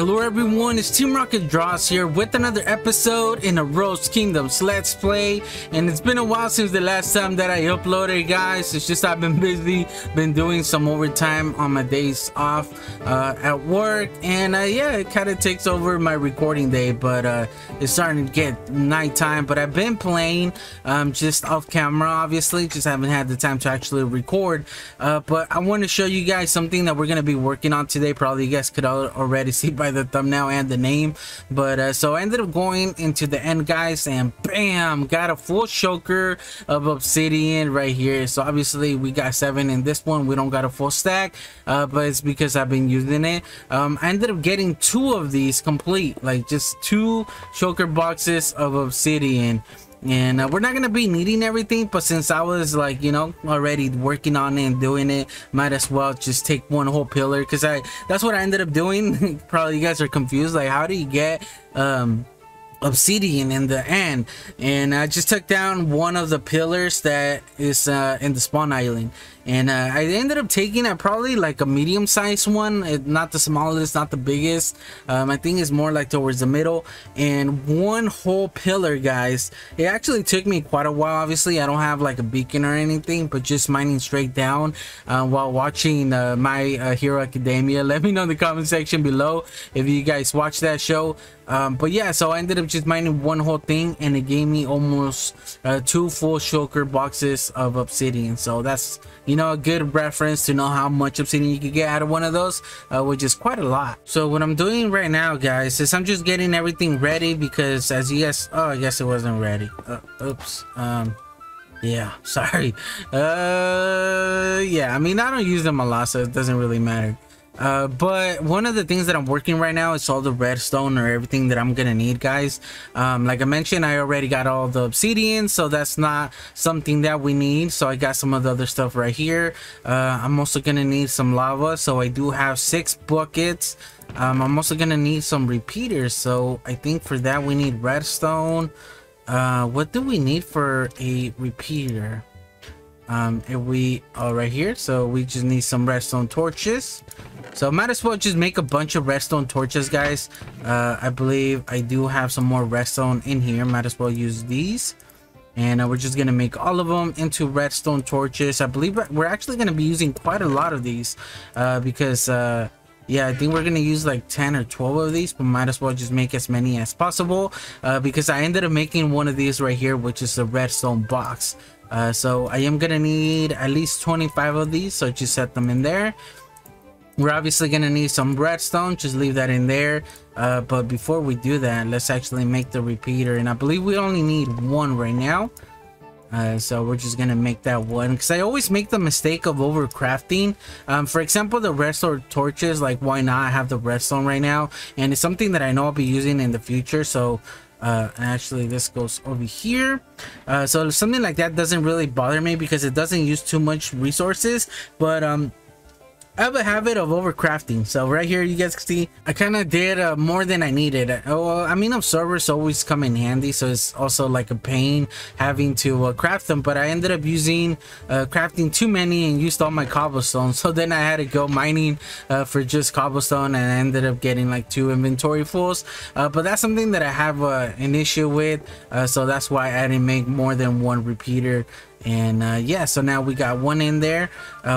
hello everyone, it's Team Rocket Draws here with another episode in a Rose Kingdoms Let's Play. And it's been a while since the last time that I uploaded, guys. It's just I've been busy, been doing some overtime on my days off at work. And yeah, it kind of takes over my recording day, but it's starting to get nighttime. But I've been playing just off camera, obviously, just haven't had the time to actually record. But I want to show you guys something that we're going to be working on today. Probably you guys could already see by the thumbnail and the name. But so I ended up going into the end, guys, and bam, got a full choker of obsidian right here. So obviously we got 7 in this one. We don't got a full stack, but it's because I've been using it. I ended up getting 2 of these complete, like just 2 choker boxes of obsidian. And we're not gonna be needing everything, but since I was like, you know, already working on it and doing it, might as well just take one whole pillar, because that's what I ended up doing. Probably you guys are confused, like, how do you get obsidian in the end? And I just took down one of the pillars that is in the spawn island, and I ended up taking probably like a medium-sized one, not the smallest, not the biggest. I think it's more like towards the middle, and one whole pillar, guys. It actually took me quite a while. Obviously I don't have like a beacon or anything, but just mining straight down while watching My Hero Academia. Let me know in the comment section below if you guys watch that show. But yeah, so I ended up just mining one whole thing, and it gave me almost 2 full shulker boxes of obsidian. So that's, you know, a good reference to know how much obsidian you could get out of one of those, which is quite a lot. So what I'm doing right now, guys, is I'm just getting everything ready, because as you guys, oh, I guess it wasn't ready. Oops. Yeah, sorry. Yeah, I mean, I don't use them a lot, so it doesn't really matter. But one of the things that I'm working right now is all the redstone, or everything that I'm gonna need, guys. Like I mentioned, I already got all the obsidian, so that's not something that we need. So I got some of the other stuff right here. I'm also gonna need some lava, so I do have 6 buckets. I'm also gonna need some repeaters, so I think for that we need redstone. What do we need for a repeater? If we right here, so we just need some redstone torches. So might as well just make a bunch of redstone torches, guys. I believe I do have some more redstone in here. Might as well use these, and we're just gonna make all of them into redstone torches. I believe we're actually gonna be using quite a lot of these, because yeah, I think we're gonna use like 10 or 12 of these, but might as well just make as many as possible, because I ended up making one of these right here, which is a redstone box. So I am gonna need at least 25 of these, so just set them in there. We're obviously gonna need some redstone, just leave that in there. But before we do that, let's actually make the repeater, and I believe we only need 1 right now. So we're just gonna make that one, because I always make the mistake of overcrafting. For example, the redstone torches, like, why not have the redstone right now? And it's something that I know I'll be using in the future. So actually this goes over here, so something like that doesn't really bother me, because it doesn't use too much resources. But I have a habit of overcrafting. So right here you guys can see I kind of did more than I needed. I mean, absorbers always come in handy, so it's also like a pain having to craft them, but I ended up using crafting too many and used all my cobblestone. So then I had to go mining for just cobblestone, and I ended up getting like 2 inventory fulls. But that's something that I have an issue with, so that's why I didn't make more than 1 repeater. And yeah, so now we got 1 in there.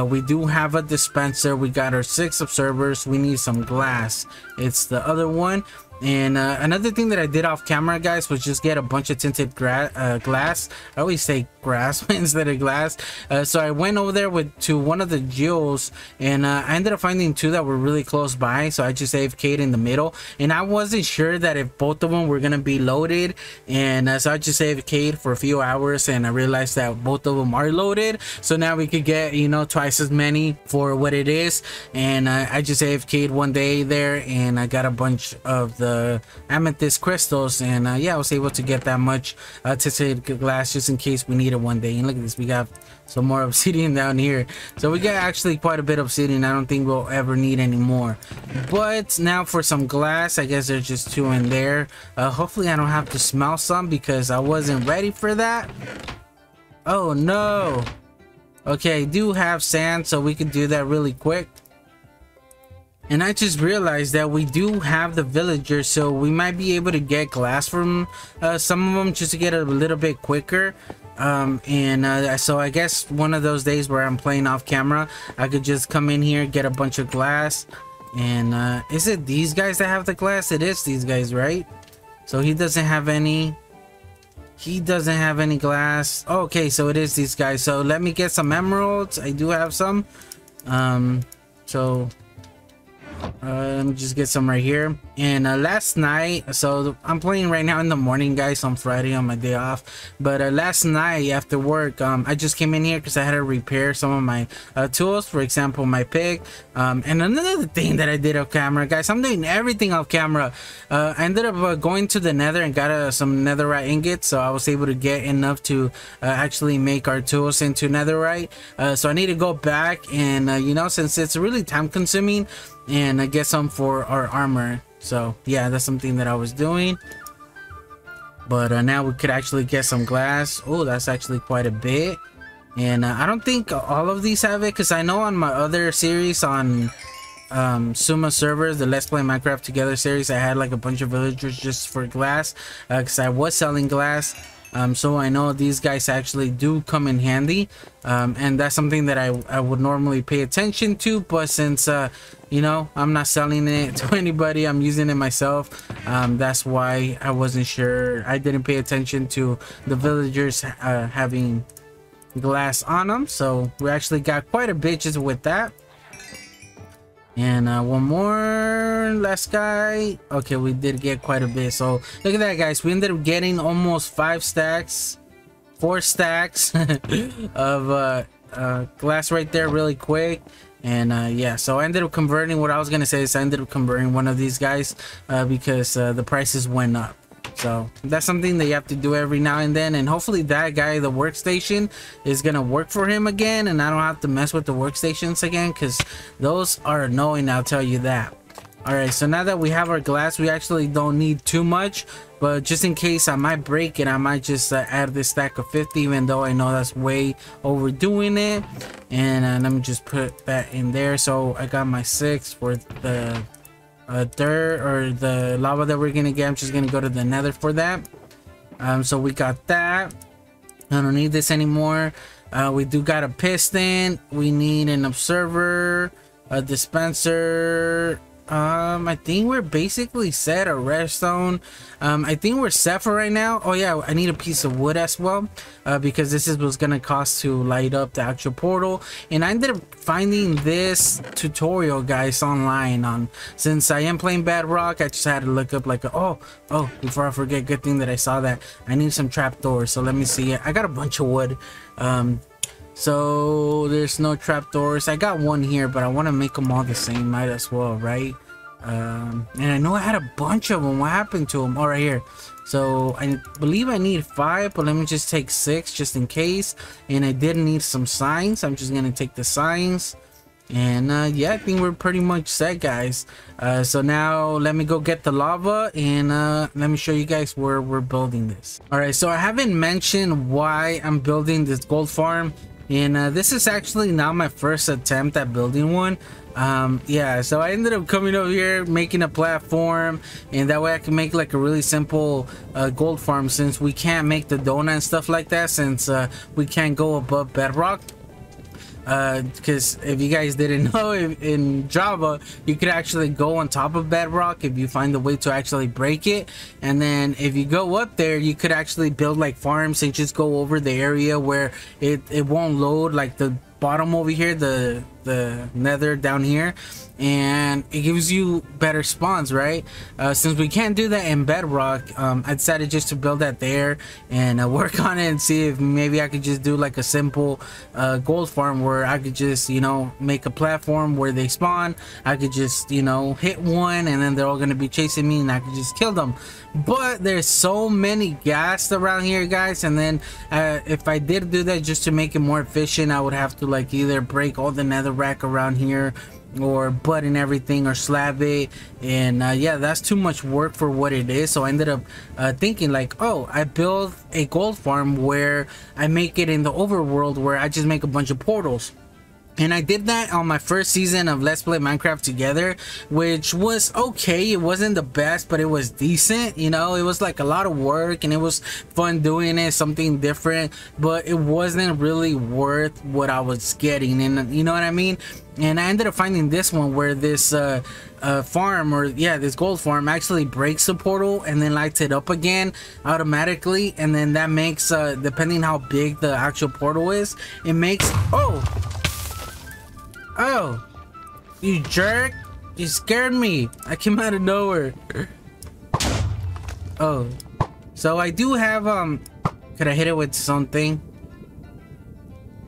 We do have a dispenser. We got our 6 observers. We need some glass. It's the other one. And another thing that I did off camera, guys, was just get a bunch of tinted glass. I always say grass instead of glass. So I went over there to one of the geos, and I ended up finding 2 that were really close by. So I just AFK'd in the middle, and I wasn't sure that if both of them were gonna be loaded. And so I just AFK'd for a few hours, and I realized that both of them are loaded. So now we could get, you know, twice as many for what it is. And I just AFK'd one day there, and I got a bunch of the amethyst crystals, and yeah, I was able to get that much tinted glass just in case we need it one day. And look at this, we got some more obsidian down here, so we got actually quite a bit of obsidian. I don't think we'll ever need any more. But now for some glass, I guess there's just 2 in there. Hopefully I don't have to smell some, because I wasn't ready for that. Oh no. Okay, I do have sand, so we can do that really quick. And I just realized that we do have the villagers, so we might be able to get glass from some of them just to get a little bit quicker. So I guess one of those days where I'm playing off camera, I could just come in here, get a bunch of glass. And is it these guys that have the glass? It is these guys, right? So he doesn't have any. He doesn't have any glass. Okay, so it is these guys. So let me get some emeralds. I do have some. Let me just get some right here. And last night, so I'm playing right now in the morning, guys, on Friday on my day off. But last night after work, I just came in here because I had to repair some of my tools, for example my pick. And another thing that I did off camera, guys, I'm doing everything off camera. I ended up going to the nether and got some netherite ingots, so I was able to get enough to actually make our tools into netherite. So I need to go back and you know, since it's really time consuming, and I get some for our armor. So yeah, that's something that I was doing. But now we could actually get some glass. Oh, that's actually quite a bit. And I don't think all of these have it, because I know on my other series on Suma servers, the Let's Play Minecraft Together series, I had like a bunch of villagers just for glass, because I was selling glass. So I know these guys actually do come in handy, and that's something that I would normally pay attention to, but since you know, I'm not selling it to anybody, I'm using it myself, that's why I wasn't sure. I didn't pay attention to the villagers having glass on them, so we actually got quite a bit just with that. And one more last guy. Okay, we did get quite a bit. So look at that, guys, we ended up getting almost 4 stacks of glass right there really quick. And yeah, so I ended up converting. What I was gonna say is I ended up converting one of these guys because the prices went up. So that's something that you have to do every now and then, and hopefully that guy, the workstation, is gonna work for him again, and I don't have to mess with the workstations again, because those are annoying, I'll tell you that. All right, so now that we have our glass, we actually don't need too much, but just in case I might break it, I might just add this stack of 50, even though I know that's way overdoing it. And let me just put that in there. So I got my 6 for the dirt or the lava that we're gonna get. I'm just gonna go to the nether for that. So we got that. I don't need this anymore. We do got a piston. We need an observer, a dispenser. I think we're basically set. A redstone. I think we're set for right now. Oh yeah, I need a piece of wood as well, because this is what's gonna cost to light up the actual portal. And I ended up finding this tutorial, guys, online. Since I am playing Bedrock, I just had to look up like before I forget, good thing that I saw that. I need some trapdoors, so let me see. I got a bunch of wood. So there's no trapdoors. I got one here, but I want to make them all the same. Might as well, right? And I know I had a bunch of them. What happened to them? All right, here. So I believe I need 5, but let me just take 6 just in case. And I did need some signs. I'm just gonna take the signs. And yeah, I think we're pretty much set, guys. So now let me go get the lava, and let me show you guys where we're building this. All right, so I haven't mentioned why I'm building this gold farm, and this is actually now my first attempt at building one. Yeah, so I ended up coming over here, making a platform, and that way I can make like a really simple gold farm, since we can't make the donut and stuff like that, since we can't go above bedrock. Because if you guys didn't know, in Java you could actually go on top of bedrock if you find a way to actually break it, and then if you go up there you could actually build like farms and just go over the area where it won't load, like the bottom over here, the nether down here, and it gives you better spawns, right? Since we can't do that in bedrock, I decided just to build that there and work on it and see if maybe I could just do like a simple gold farm where I could just, you know, make a platform where they spawn. I could just, you know, hit one and then they're all gonna be chasing me and I could just kill them. But there's so many ghasts around here, guys, and then if I did do that just to make it more efficient, I would have to like either break all the nether rack around here or button everything or slab it, and yeah, that's too much work for what it is. So I ended up thinking like, oh, I build a gold farm where I make it in the overworld where I just make a bunch of portals. And I did that on my first season of Let's Play Minecraft Together, which was okay. It wasn't the best, but it was decent. You know, it was like a lot of work and it was fun doing it, something different, but it wasn't really worth what I was getting. And you know what I mean? And I ended up finding this one where this farm, or yeah, this gold farm actually breaks the portal and then lights it up again automatically. And then that makes, depending how big the actual portal is, it makes, oh, you jerk, you scared me. I came out of nowhere. Oh, so I do have, could I hit it with something?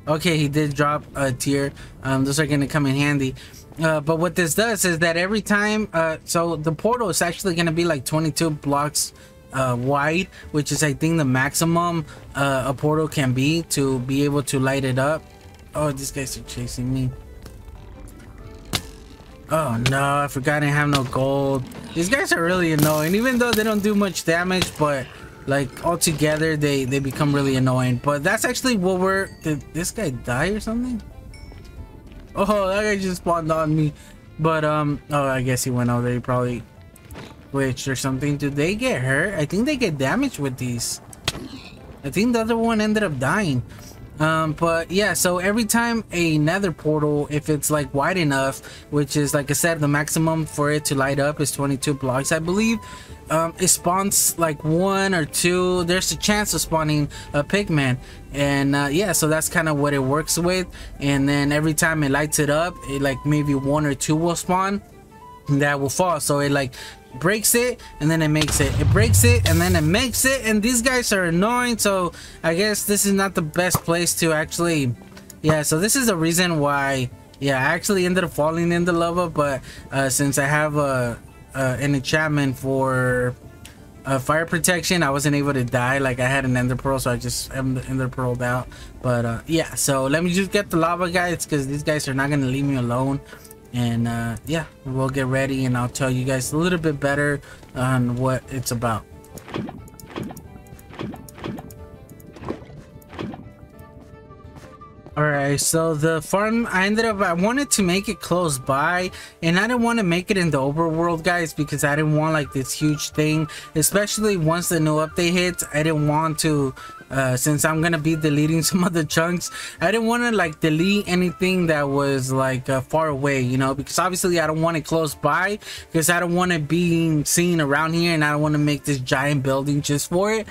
Okay, he did drop a tier. Those are gonna come in handy. But what this does is that every time, so the portal is actually gonna be like 22 blocks wide, which is I think the maximum a portal can be to be able to light it up. Oh, these guys are chasing me. Oh no, I forgot I have no gold. These guys are really annoying, even though they don't do much damage, but like all together they become really annoying. But that's actually what we're, did this guy die or something? Oh, that guy just spawned on me. But oh, I guess he went over there. He probably glitched or something. Did they get hurt? I think they get damaged with these. I think the other one ended up dying. But yeah, so every time a nether portal, if it's like wide enough, which is like I said, the maximum for it to light up is 22 blocks, I believe, it spawns like 1 or 2. There's a chance of spawning a pigman. And yeah, so that's kind of what it works with. And then every time it lights it up, it like maybe 1 or 2 will spawn that will fall. So it like breaks it and then it makes it, it breaks it and then it makes it. And these guys are annoying, so I guess this is not the best place to actually, yeah, so this is the reason why, yeah, I actually ended up falling in the lava. But since I have an enchantment for fire protection, I wasn't able to die. Like I had an ender pearl, so I just ender pearled out. But yeah, so let me just get the lava guys, because these guys are not gonna leave me alone. And yeah, we'll get ready and I'll tell you guys a little bit better on what it's about. Alright, so the farm, I wanted to make it close by, and I didn't want to make it in the overworld, guys, because I didn't want like this huge thing, especially once the new update hits. I didn't want to, since I'm gonna be deleting some of the chunks, I didn't want to like delete anything that was like far away, you know, because obviously I don't want it close by, because I don't want it being seen around here, and I don't want to make this giant building just for it.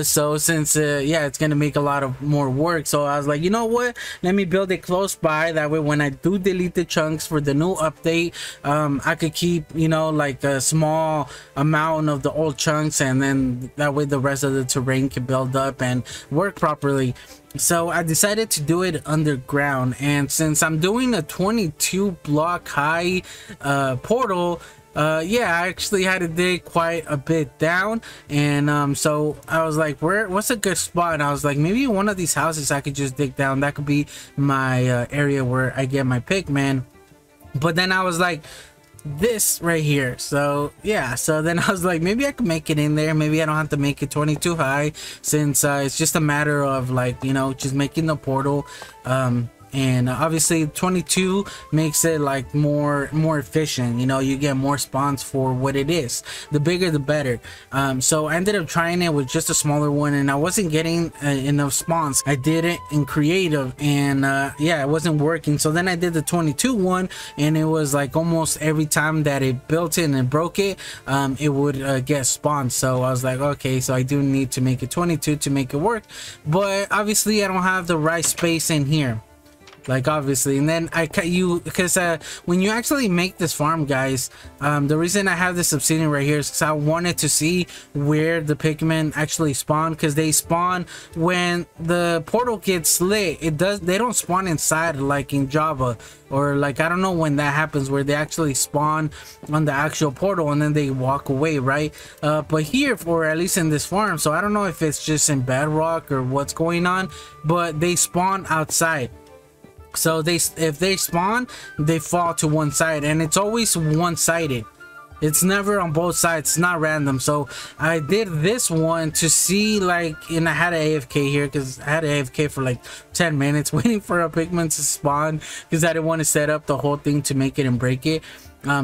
So since yeah, it's gonna make a lot of more work, so I was like, you know what, let me build it close by. That way when I do delete the chunks for the new update, I could keep, you know, like a small amount of the old chunks, and then that way the rest of the terrain can build up and work properly. So I decided to do it underground, and since I'm doing a 22 block high portal, yeah, I actually had to dig quite a bit down. And so I was like, what's a good spot? And I was like, maybe one of these houses I could just dig down. That could be my area where I get my pigman. But then I was like, this right here. So yeah, so then I was like, maybe I could make it in there. Maybe I don't have to make it 22 high, since it's just a matter of like, you know, just making the portal. And obviously 22 makes it like more efficient, you know, you get more spawns for what it is. The bigger the better. So I ended up trying it with just a smaller one, and I wasn't getting enough spawns. I did it in creative, and yeah, it wasn't working. So then I did the 22 one, and it was like almost every time that it built it and broke it, it would get spawned. So I was like, okay, so I do need to make it 22 to make it work, but obviously I don't have the right space in here, like obviously. And then because when you actually make this farm, guys, the reason I have this obsidian right here is because I wanted to see where the pigmen actually spawn, because they spawn when the portal gets lit. They don't spawn inside like in Java, or like I don't know when that happens, where they actually spawn on the actual portal and then they walk away, right? But here, or at least in this farm, so I don't know if it's just in Bedrock or what's going on, but they spawn outside. So if they spawn, they fall to one side, and it's always one-sided. It's never on both sides. It's not random. So I did this one to see, like, and I had an AFK here because I had an AFK for like 10 minutes waiting for a pigman to spawn because I didn't want to set up the whole thing to make it and break it.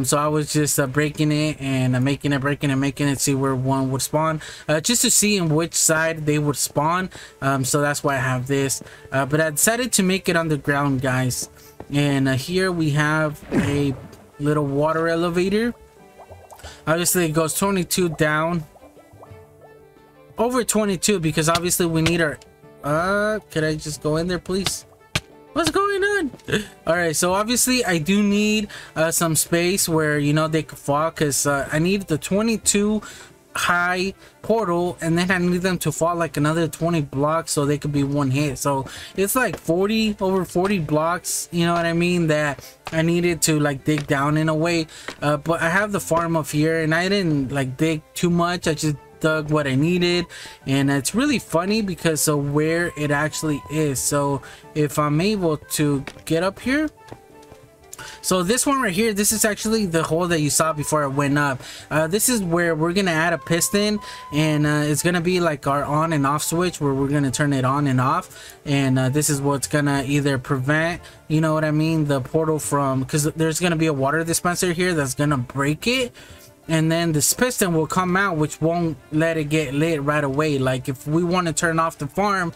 So I was just breaking it and making it, breaking it, making it, see where one would spawn, just to see in which side they would spawn. So that's why I have this, but I decided to make it underground, guys. And here we have a little water elevator. Obviously it goes 22 down, over 22, because obviously we need our could I just go in there, please? What's going on? All right, so obviously I do need some space where, you know, they could fall, because I need the 22 high portal, and then I need them to fall like another 20 blocks so they could be one hit. So it's like 40, over 40 blocks, you know what I mean, that I needed to like dig down in a way. But I have the farm up here, and I didn't like dig too much. I just dug what I needed, and it's really funny because of where it actually is. So if I'm able to get up here, so this one right here, this is actually the hole that you saw before it went up. This is where we're gonna add a piston, and it's gonna be like our on and off switch where we're gonna turn it on and off. And this is what's gonna either prevent, you know what I mean, the portal from, because there's gonna be a water dispenser here that's gonna break it, and then this piston will come out, which won't let it get lit right away. Like if we want to turn off the farm,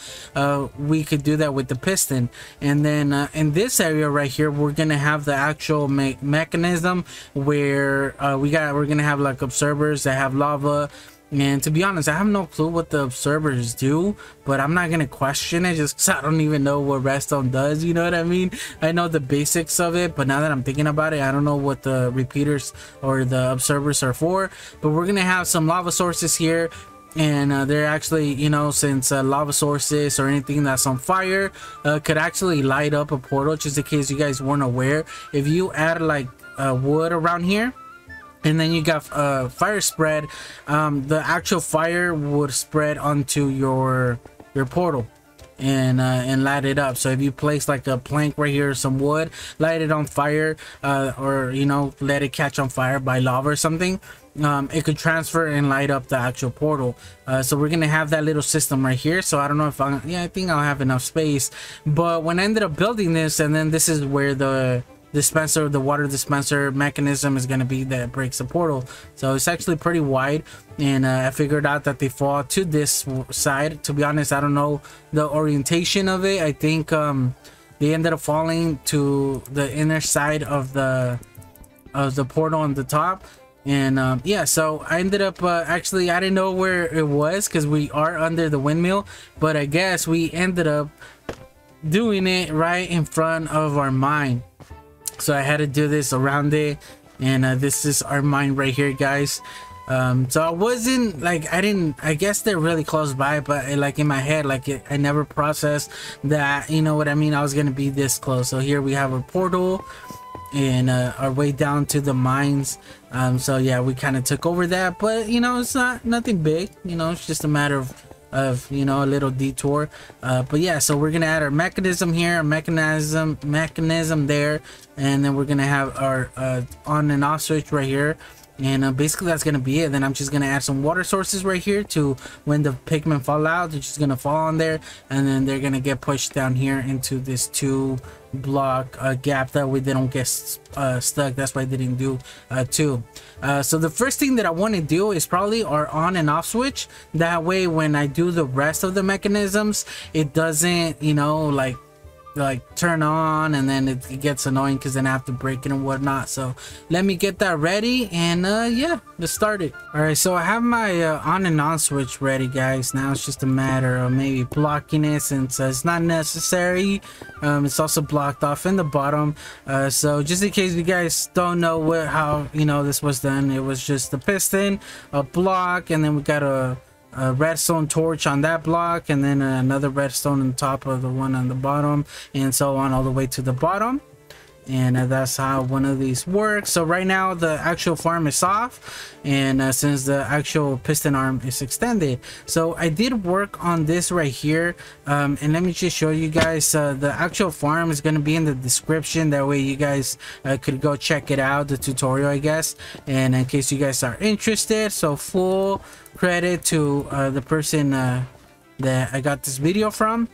we could do that with the piston. And then in this area right here, we're gonna have the actual mechanism where we're gonna have like observers that have lava. And to be honest, I have no clue what the observers do, but I'm not gonna question it just because I don't even know what redstone does, you know what I mean? I know the basics of it, but now that I'm thinking about it, I don't know what the repeaters or the observers are for. But we're gonna have some lava sources here, and they're actually, you know, since lava sources or anything that's on fire could actually light up a portal. Just in case you guys weren't aware, if you add like wood around here, and then you got fire spread, the actual fire would spread onto your portal and light it up. So if you place like a plank right here, some wood, light it on fire, or you know, let it catch on fire by lava or something, it could transfer and light up the actual portal. So we're gonna have that little system right here. So I don't know if I think I'll have enough space. But when I ended up building this, and then this is where the dispenser, the water dispenser mechanism is going to be that breaks the portal. So it's actually pretty wide, and I figured out that they fall to this side. To be honest, I don't know the orientation of it. I think they ended up falling to the inner side of the portal on the top. And yeah, so I ended up actually, I didn't know where it was because we are under the windmill, but I guess we ended up doing it right in front of our mine. So I had to do this around it, and this is our mine right here, guys. So I wasn't like, I guess they're really close by, but like in my head, like I never processed that, you know what I mean, I was gonna be this close. So here we have a portal and our way down to the mines. So yeah, we kind of took over that, but you know, it's nothing big, you know, it's just a matter of you know, a little detour. But yeah, so we're gonna add our mechanism here, a mechanism there, and then we're gonna have our on and off switch right here. And basically that's gonna be it. Then I'm just gonna add some water sources right here to when the pigmen fall out, they're just gonna fall on there, and then they're gonna get pushed down here into this 2-block gap that way they don't get stuck. That's why they didn't do 2. So the first thing that I want to do is probably our on and off switch. That way when I do the rest of the mechanisms, it doesn't, you know, like turn on, and then it gets annoying because then I have to break it and whatnot. So let me get that ready, and yeah, let's start it. All right, so I have my on and on switch ready, guys. Now it's just a matter of maybe blocking it, since it's not necessary. It's also blocked off in the bottom. So just in case you guys don't know how you know this was done, it was just a piston, a block, and then we got a redstone torch on that block, and then another redstone on top of the one on the bottom, and so on all the way to the bottom. and that's how one of these works. So right now the actual farm is off, and since the actual piston arm is extended, so I did work on this right here, and let me just show you guys. The actual farm is going to be in the description, that way you guys could go check it out, the tutorial, I guess, and in case you guys are interested. So full credit to the person that I got this video from.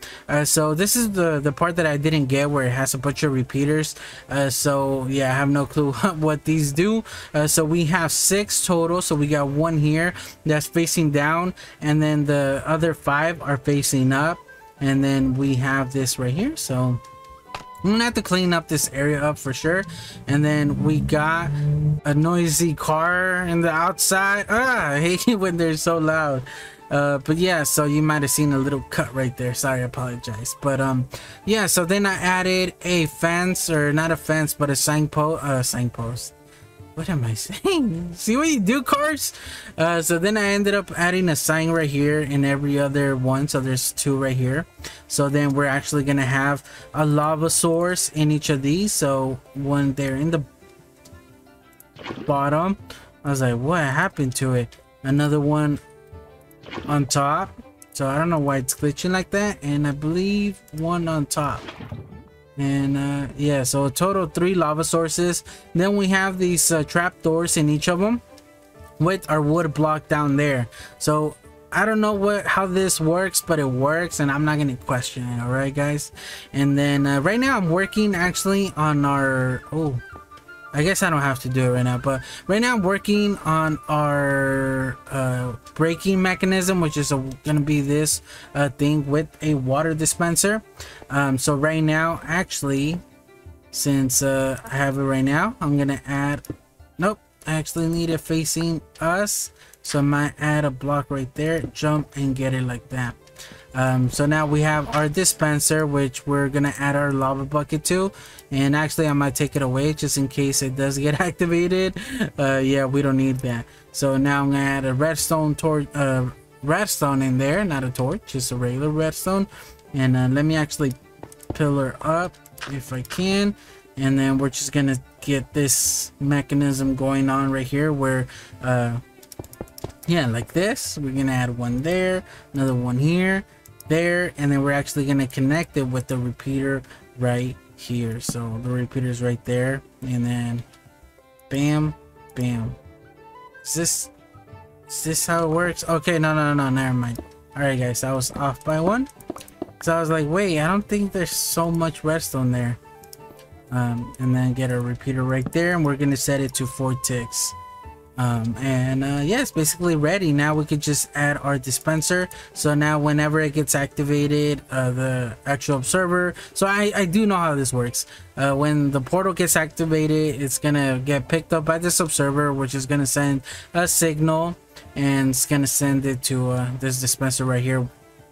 So this is the part that I didn't get, where it has a bunch of repeaters. So yeah, I have no clue what these do. So we have 6 total. So we got one here that's facing down, and then the other 5 are facing up, and then we have this right here. So I'm gonna have to clean up this area up for sure. And then we got a noisy car in the outside. I hate it when they're so loud. But yeah, so you might have seen a little cut right there. Sorry, I apologize. But yeah, so then I added a fence, or not a fence, but a signpost. What am I saying? See what you do, cars? So then I ended up adding a sign right here in every other one. So there's 2 right here. So then we're actually gonna have a lava source in each of these. So when they're in the bottom, I was like, what happened to it? Another one on top. So I don't know why it's glitching like that, and I believe one on top. And yeah, so a total 3 lava sources. Then we have these trap doors in each of them with our wood block down there. So I don't know how this works, but it works, and I'm not gonna question it. All right, guys. And then right now I'm working actually on our I guess I don't have to do it right now, but right now I'm working on our braking mechanism, which is gonna be this thing with a water dispenser. So right now, actually, since I have it right now, I'm gonna add, nope, I actually need it facing us, so I might add a block right there, jump and get it like that. So now we have our dispenser, which we're gonna add our lava bucket to, and actually I might take it away just in case it does get activated. Yeah, we don't need that. So now I'm gonna add a redstone redstone in there, not a torch, just a regular redstone. And let me actually pillar up if I can, and then we're just gonna get this mechanism going on right here, where yeah, like this. We're gonna add one there, another one here, there, and then we're actually gonna connect it with the repeater right here. So the repeater is right there, and then bam, bam. Is this how it works? Okay, no, never mind. All right, guys, I was off by 1. So I was like, wait, I don't think there's so much redstone there. And then get a repeater right there, and we're gonna set it to 4 ticks. Yeah, it's basically ready. Now we could just add our dispenser. So now whenever it gets activated, the actual observer, so I do know how this works. When the portal gets activated, it's gonna get picked up by this observer, which is gonna send a signal, and it's gonna send it to this dispenser right here,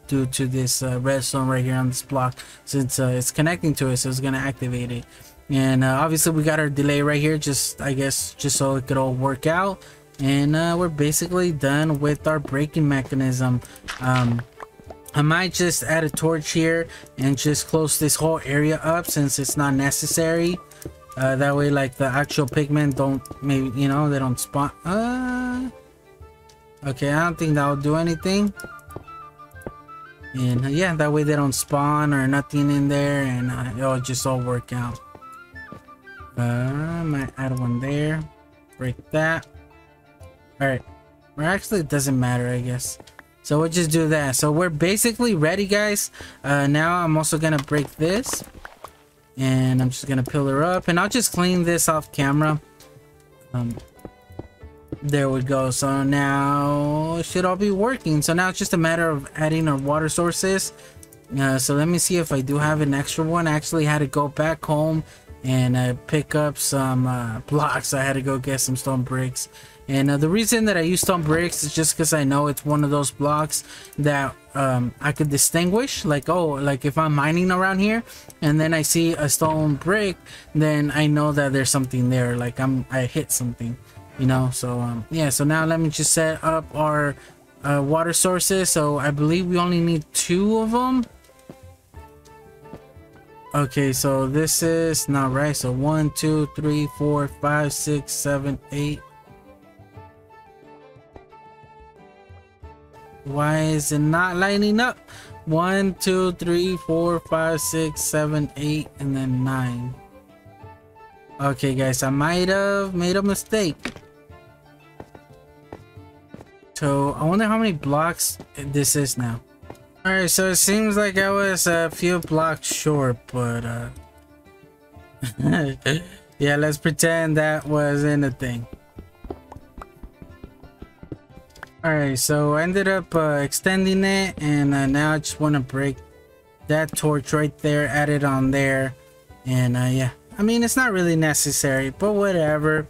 due to this redstone right here on this block, since it's connecting to it, so it's gonna activate it. And obviously we got our delay right here, I guess just so it could all work out. And we're basically done with our braking mechanism. I might just add a torch here and just close this whole area up, since it's not necessary. That way, like, the actual pigmen don't, maybe, you know, they don't spawn. Okay, I don't think that will do anything. And yeah, that way they don't spawn or nothing in there, and it'll just all work out. I might add one there, break that. All right, or actually it doesn't matter, I guess. So we'll just do that. So we're basically ready, guys. Now I'm also gonna break this, and I'm just gonna pillar up, and I'll just clean this off camera. There we go. So now it should all be working. So now it's just a matter of adding our water sources. So let me see if I do have an extra one. I actually had to go back home and pick up some blocks. I had to go get some stone bricks, and the reason that I use stone bricks is just because I know it's one of those blocks that I could distinguish, like, oh, like if I'm mining around here and then I see a stone brick, then I know that there's something there, like I hit something, you know. So yeah, so now let me just set up our water sources. So I believe we only need 2 of them. Okay, so this is not right. So 1, 2, 3, 4, 5, 6, 7, 8. Why is it not lining up? 1, 2, 3, 4, 5, 6, 7, 8, and then 9. Okay, guys, I might have made a mistake. So I wonder how many blocks this is now. All right, so it seems like I was a few blocks short, but yeah, let's pretend that wasn't a thing. All right, so I ended up extending it, and now I just want to break that torch right there, add it on there, and yeah, I mean, it's not really necessary, but whatever.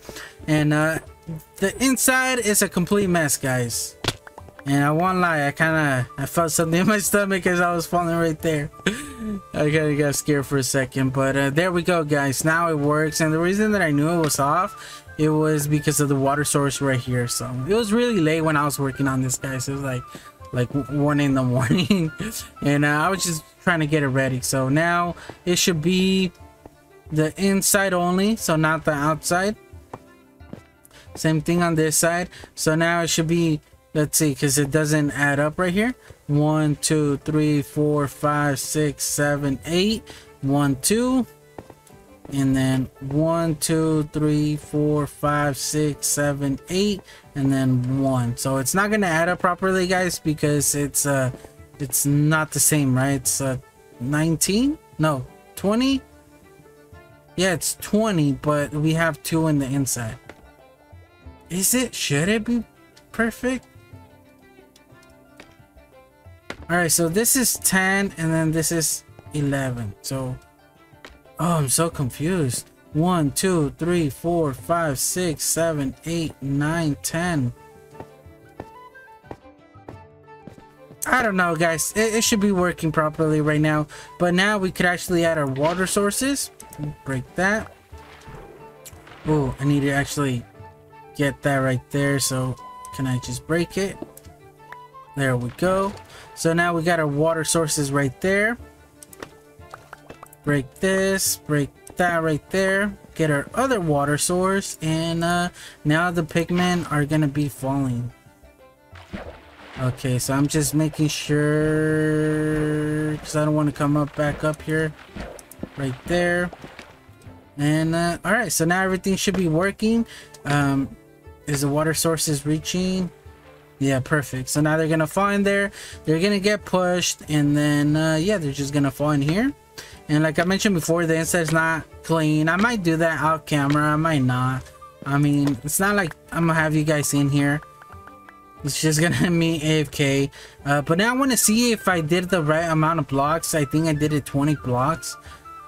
And the inside is a complete mess, guys. And I won't lie, I felt something in my stomach as I was falling right there. I kind of got scared for a second, but there we go, guys. Now it works, and the reason that I knew it was off, it was because of the water source right here. So it was really late when I was working on this, guys. It was like 1 in the morning, and I was just trying to get it ready. So now it should be the inside only, so not the outside. Same thing on this side. So now it should be, let's see, because it doesn't add up right here. 1, 2, 3, 4, 5, 6, 7, 8. 1, 2, and then 1, 2, 3, 4, 5, 6, 7, 8, and then 1. So it's not gonna add up properly, guys, because it's not the same, right? It's 19, no, 20. Yeah, it's 20, but we have 2 in the inside. Is it? Should it be perfect? All right, so this is 10, and then this is 11. So, oh, I'm so confused. 1, 2, 3, 4, 5, 6, 7, 8, 9, 10. I don't know, guys. It should be working properly right now. But now we could actually add our water sources. Break that. Oh, I need to actually get that right there. So can I just break it? There we go. So now we got our water sources right there. Break this, break that right there. Get our other water source, and now the pigmen are gonna be falling. Okay, so I'm just making sure, because I don't want to come up back up here. Right there. And all right, so now everything should be working. Is the water sources reaching? Yeah, perfect. So now they're gonna fall in there, they're gonna get pushed, and then yeah, they're just gonna fall in here. And like I mentioned before, the inside's not clean. I might do that out camera, I might not. I mean, it's not like I'm gonna have you guys in here. It's just gonna be AFK. But now I want to see if I did the right amount of blocks. I think I did it 20 blocks,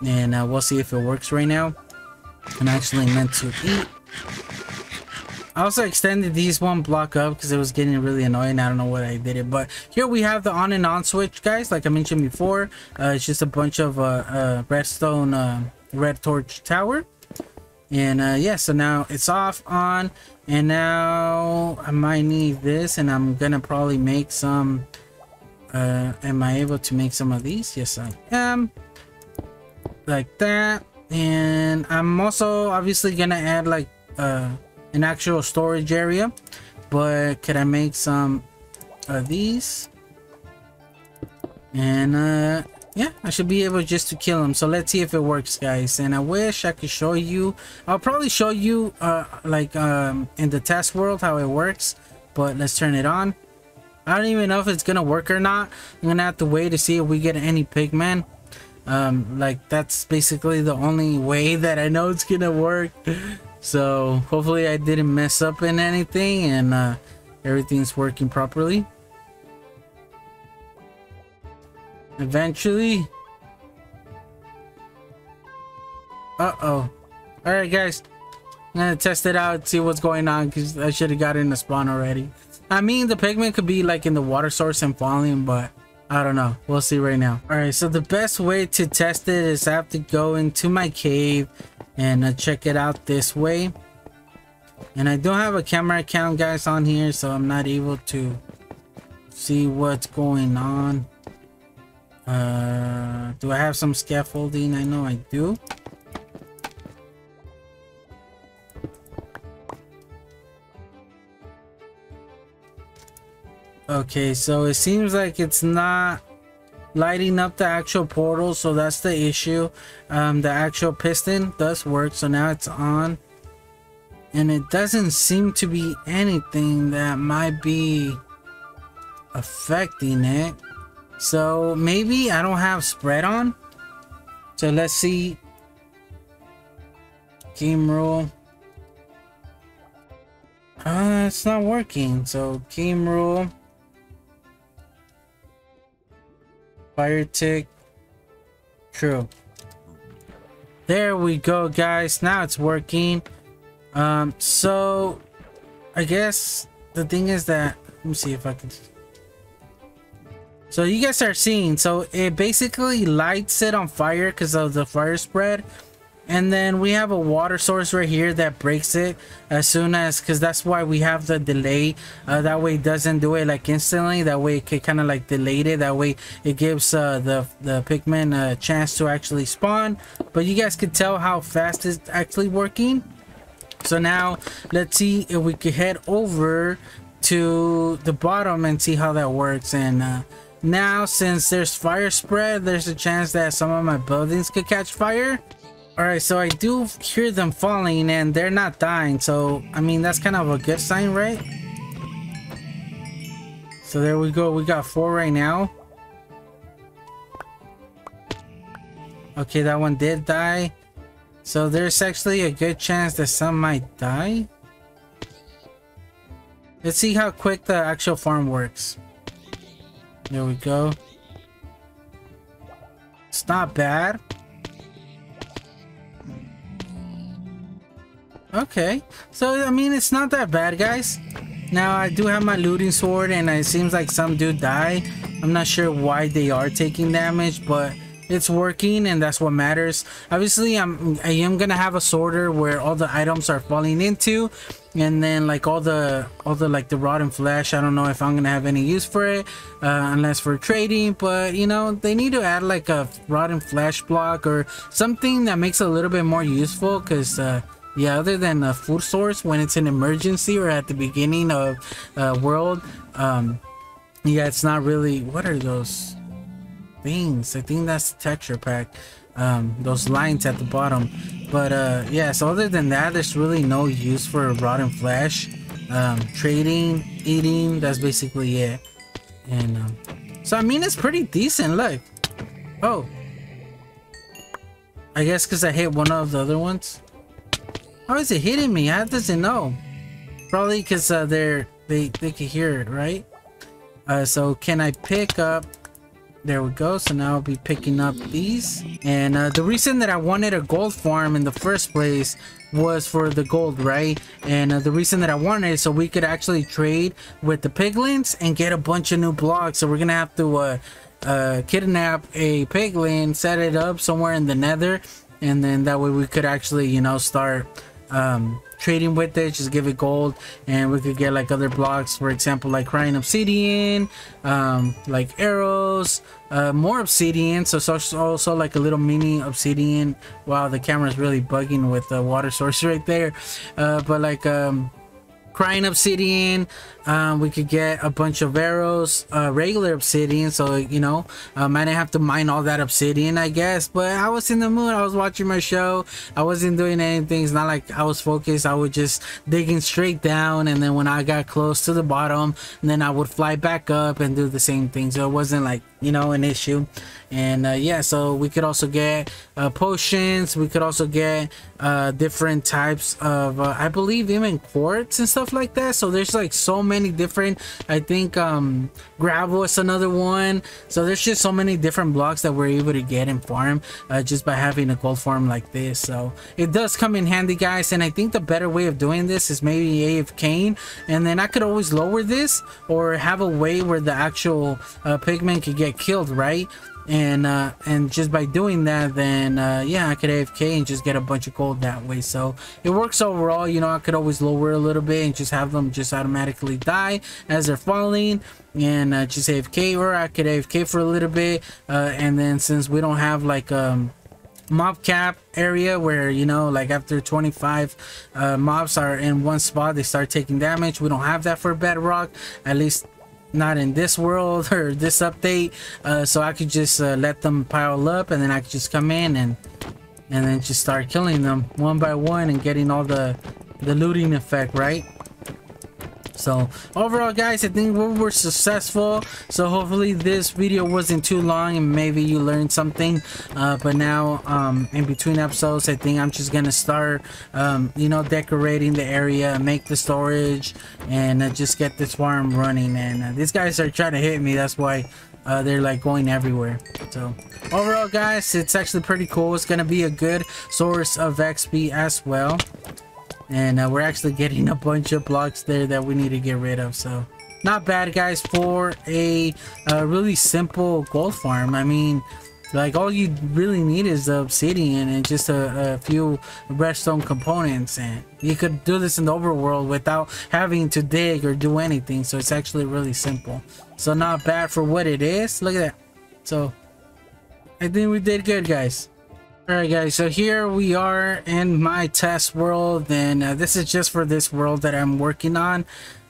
and we'll see if it works right now. I'm actually meant to eat. I also extended these 1 block up because it was getting really annoying. I don't know what I did it, but here we have the on and on switch, guys. Like I mentioned before, it's just a bunch of redstone red torch tower, and yeah, so now it's off, on, and now I might need this, and I'm gonna probably make some. Am I able to make some of these? Yes, I am. Like that, and I'm also obviously gonna add like an actual storage area, but could I make some of these? And yeah, I should be able just to kill them. So let's see if it works, guys. And I wish I could show you. I'll probably show you like in the test world how it works, but let's turn it on. I don't even know if it's gonna work or not. I'm gonna have to wait to see if we get any pigmen. Like that's basically the only way that I know it's gonna work. So hopefully I didn't mess up in anything, and everything's working properly. Eventually. Uh-oh. Alright, guys. I'm gonna test it out, see what's going on, because I should have got in the spawn already. I mean, the pigment could be like in the water source and falling, but I don't know. We'll see right now. Alright, so the best way to test it is I have to go into my cave and check it out this way. And I don't have a camera account, guys, on here, so I'm not able to see what's going on. Do I have some scaffolding? I know I do. Okay, so it seems like it's not lighting up the actual portal, so that's the issue. The actual piston does work, so now it's on, and it doesn't seem to be anything that might be affecting it. So maybe I don't have spread on. So let's see. Game rule. It's not working. So game rule. Fire tick. True. There we go, guys. Now it's working. So I guess the thing is that, let me see if I can. So you guys are seeing, so it basically lights it on fire because of the fire spread. And then we have a water source right here that breaks it as soon as, because that's why we have the delay. That way it doesn't do it like instantly. That way it can kind of like delay it. That way it gives the pigmen a chance to actually spawn. But you guys can tell how fast it's actually working. So now let's see if we can head over to the bottom and see how that works. And now since there's fire spread, there's a chance that some of my buildings could catch fire. Alright, so I do hear them falling and they're not dying, so I mean that's kind of a good sign, right? So there we go, we got 4 right now. Okay, that one did die. So there's actually a good chance that some might die. Let's see how quick the actual farm works. There we go. It's not bad. Okay, so I mean it's not that bad, guys. Now I do have my looting sword and it seems like some do die. I'm not sure why they are taking damage, but it's working and that's what matters. Obviously I am gonna have a sorter where all the items are falling into, and then like all the like the rotten flesh, I don't know if I'm gonna have any use for it unless for trading. But you know, they need to add like a rotten flesh block or something that makes it a little bit more useful, because yeah, other than a food source when it's an emergency or at the beginning of world, yeah, it's not really. What are those things? I think that's the texture pack, those lines at the bottom. But yeah, so other than that, there's really no use for rotten flesh. Trading, eating, that's basically it. And so I mean it's pretty decent. Look, oh, I guess because I hit one of the other ones. How is it hitting me? How does it know? Probably because they can hear it, right? So can I pick up? There we go. So now I'll be picking up these. And the reason that I wanted a gold farm in the first place was for the gold, right? And the reason that I wanted it so we could actually trade with the piglins and get a bunch of new blocks. So we're gonna have to kidnap a piglin, set it up somewhere in the nether, and then that way we could actually, you know, start trading with it, just give it gold, and we could get like other blocks, for example like crying obsidian, like arrows, more obsidian. So also like a little mini obsidian. Wow, the camera is really bugging with the water source right there. But like crying obsidian, we could get a bunch of arrows, regular obsidian, so you know, I didn't have to mine all that obsidian, I guess. But I was in the mood, I was watching my show, I wasn't doing anything. It's not like I was focused, I was just digging straight down, and then when I got close to the bottom, then I would fly back up and do the same thing. So it wasn't like, you know, an issue. And yeah, so we could also get potions, we could also get different types of I believe even quartz and stuff like that. So there's like so many different, I think gravel is another one. So there's just so many different blocks that we're able to get and farm just by having a gold farm like this. So it does come in handy, guys. And I think the better way of doing this is maybe AFKing, and then I could always lower this or have a way where the actual pigmen could get killed, right? and just by doing that, then yeah, I could AFK and just get a bunch of gold that way. So it works overall. You know, I could always lower a little bit and just have them just automatically die as they're falling, and just AFK, or I could AFK for a little bit, and then since we don't have like mob cap area where, you know, like after 25 mobs are in one spot, they start taking damage. We don't have that for Bedrock, at least not in this world or this update. So I could just let them pile up, and then I could just come in and then just start killing them one by one and getting all the looting effect, right? So overall, guys, I think we were successful. So hopefully this video wasn't too long and maybe you learned something. But now in between episodes, I think I'm just gonna start you know, decorating the area, make the storage, and just get this farm running. And these guys are trying to hit me, that's why they're like going everywhere. So overall, guys, it's actually pretty cool. It's gonna be a good source of XP as well. And we're actually getting a bunch of blocks there that we need to get rid of. So not bad, guys, for a really simple gold farm. I mean, like, all you really need is the obsidian and just a few redstone components, and you could do this in the overworld without having to dig or do anything. So it's actually really simple. So not bad for what it is. Look at that. So I think we did good, guys. Alright, guys, so here we are in my test world, and this is just for this world that I'm working on.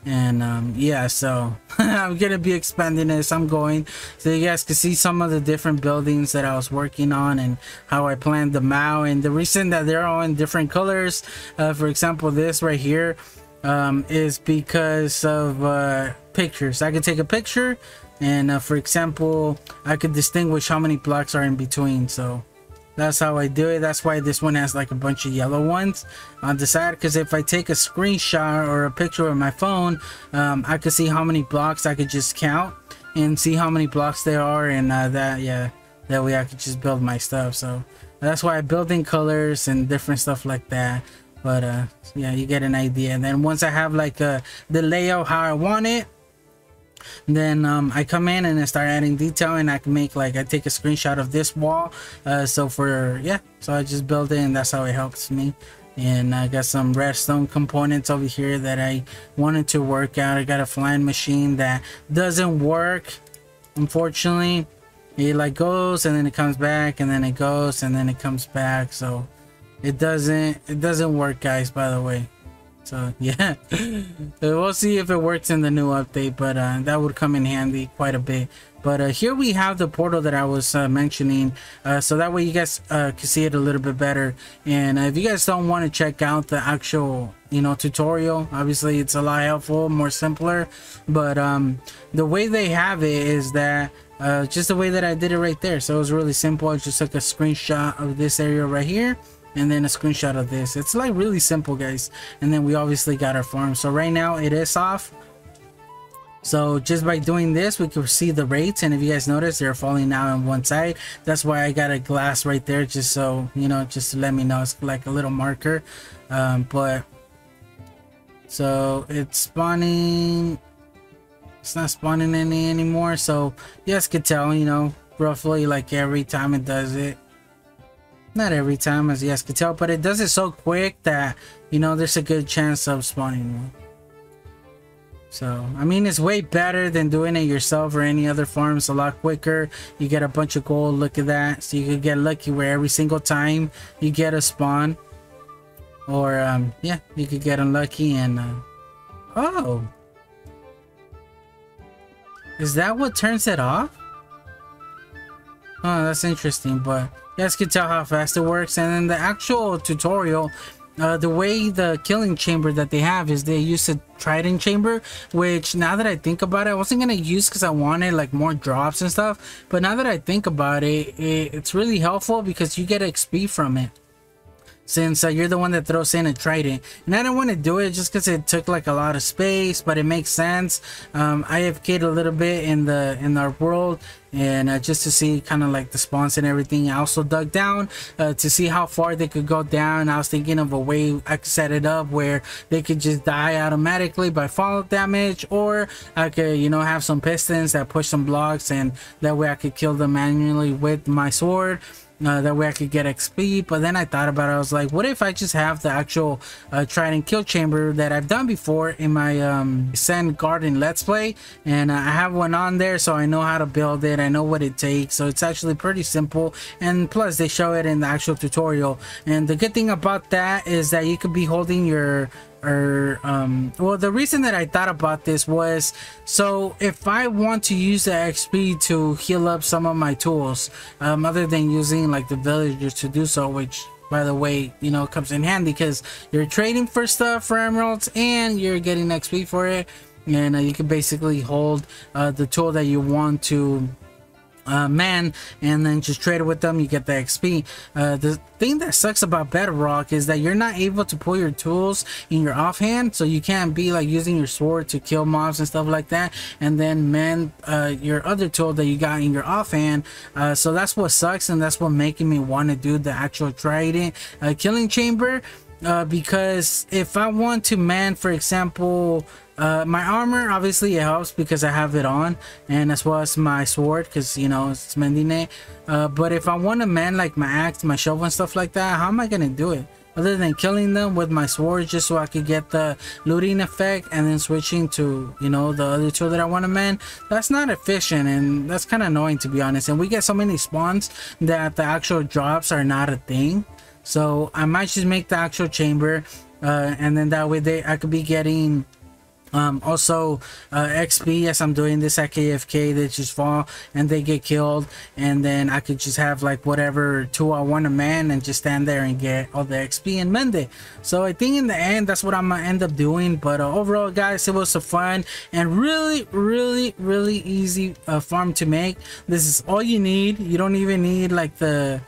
And yeah, so I'm gonna be expanding this. I'm going so you guys can see some of the different buildings that I was working on and how I planned them out. And the reason that they're all in different colors, for example, this right here, is because of pictures. I could take a picture and for example, I could distinguish how many blocks are in between. So that's how I do it. That's why this one has like a bunch of yellow ones on the side, because if I take a screenshot or a picture of my phone, I could see how many blocks. I could just count and see how many blocks there are, and that way I could just build my stuff. So that's why I build in colors and different stuff like that. But yeah, you get an idea. And then once I have like the layout how I want it, then I come in and I start adding detail, and I can make, like, I take a screenshot of this wall, so I just build it, and that's how it helps me. And I got some redstone components over here that I wanted to work out. I got a flying machine that doesn't work, unfortunately. It like goes and then it comes back, and then it goes and then it comes back. So it doesn't work, guys, by the way. So yeah, we'll see if it works in the new update, but that would come in handy quite a bit. But here we have the portal that I was mentioning, so that way you guys can see it a little bit better. And if you guys don't want to check out the actual, you know, tutorial, obviously it's a lot helpful, more simpler. But the way they have it is that just the way that I did it right there. So it was really simple. I just took a screenshot of this area right here, and then a screenshot of this. It's like really simple, guys. And then we obviously got our farm. So right now it is off. So just by doing this, we can see the rates. And if you guys notice, they're falling out on one side. That's why I got a glass right there, just so, you know, just to let me know. It's like a little marker. But so it's spawning. It's not spawning any anymore. So you guys could tell, you know, roughly like every time it does it. Not every time, as you guys can tell, but it does it so quick that, you know, there's a good chance of spawning one. So I mean, it's way better than doing it yourself or any other farm. It's a lot quicker. You get a bunch of gold. Look at that. So you could get lucky where every single time you get a spawn, or yeah, you could get unlucky. And oh, is that what turns it off? Oh, that's interesting. But you guys can tell how fast it works. And then the actual tutorial, the way the killing chamber that they have is they use a trident chamber, which now that I think about it, I wasn't gonna use because I wanted like more drops and stuff. But now that I think about it, it's really helpful because you get XP from it. since you're the one that throws in a trident. And I don't want to do it just because it took like a lot of space, but it makes sense. I AFK'd a little bit in our world, and just to see kind of like the spawns and everything. I also dug down to see how far they could go down. I was thinking of a way I could set it up where they could just die automatically by fall damage, or I could, you know, have some pistons that push some blocks, and that way I could kill them manually with my sword. That way I could get XP. But then I thought about it. I was like, what if I just have the actual trident kill chamber that I've done before in my Sand Garden Let's Play, and I have one on there, so I know how to build it. I know what it takes, so it's actually pretty simple. And plus they show it in the actual tutorial. And the good thing about that is that you could be holding your well, the reason that I thought about this was, so if I want to use the XP to heal up some of my tools, other than using like the villagers to do so, which by the way, you know, comes in handy because you're trading for stuff for emeralds and you're getting XP for it, and you can basically hold the tool that you want to man, and then just trade it with them. You get the XP. The thing that sucks about Bedrock is that you're not able to pull your tools in your offhand, so you can't be like using your sword to kill mobs and stuff like that, and then man your other tool that you got in your offhand. So that's what sucks, and that's what making me want to do the actual trident killing chamber. Because if I want to man, for example, my armor, obviously it helps because I have it on, and as well as my sword, because you know it's mending it. But if I want to man like my axe, my shovel and stuff like that, how am I gonna do it other than killing them with my sword, just so I could get the looting effect and then switching to, you know, the other tool that I want to man? That's not efficient, and that's kind of annoying, to be honest. And we get so many spawns that the actual drops are not a thing. So I might just make the actual chamber, and then that way I could be getting also XP as I'm doing this at KFK. They just fall and they get killed, and then I could just have like whatever tool I want to man and just stand there and get all the XP and mend it. So I think in the end that's what I'm gonna end up doing. But overall, guys, it was a fun and really easy farm to make. This is all you need. You don't even need like the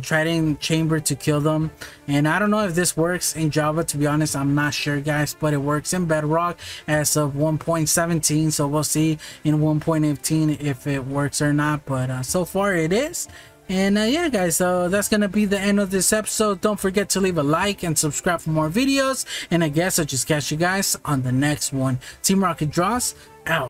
trident chamber to kill them. And I don't know if this works in Java, to be honest. I'm not sure, guys, but it works in Bedrock as of 1.17, so we'll see in 1.18 if it works or not. But so far it is. And yeah, guys, so that's gonna be the end of this episode. Don't forget to leave a like and subscribe for more videos, and I guess I'll just catch you guys on the next one. Team Rocket Draws out.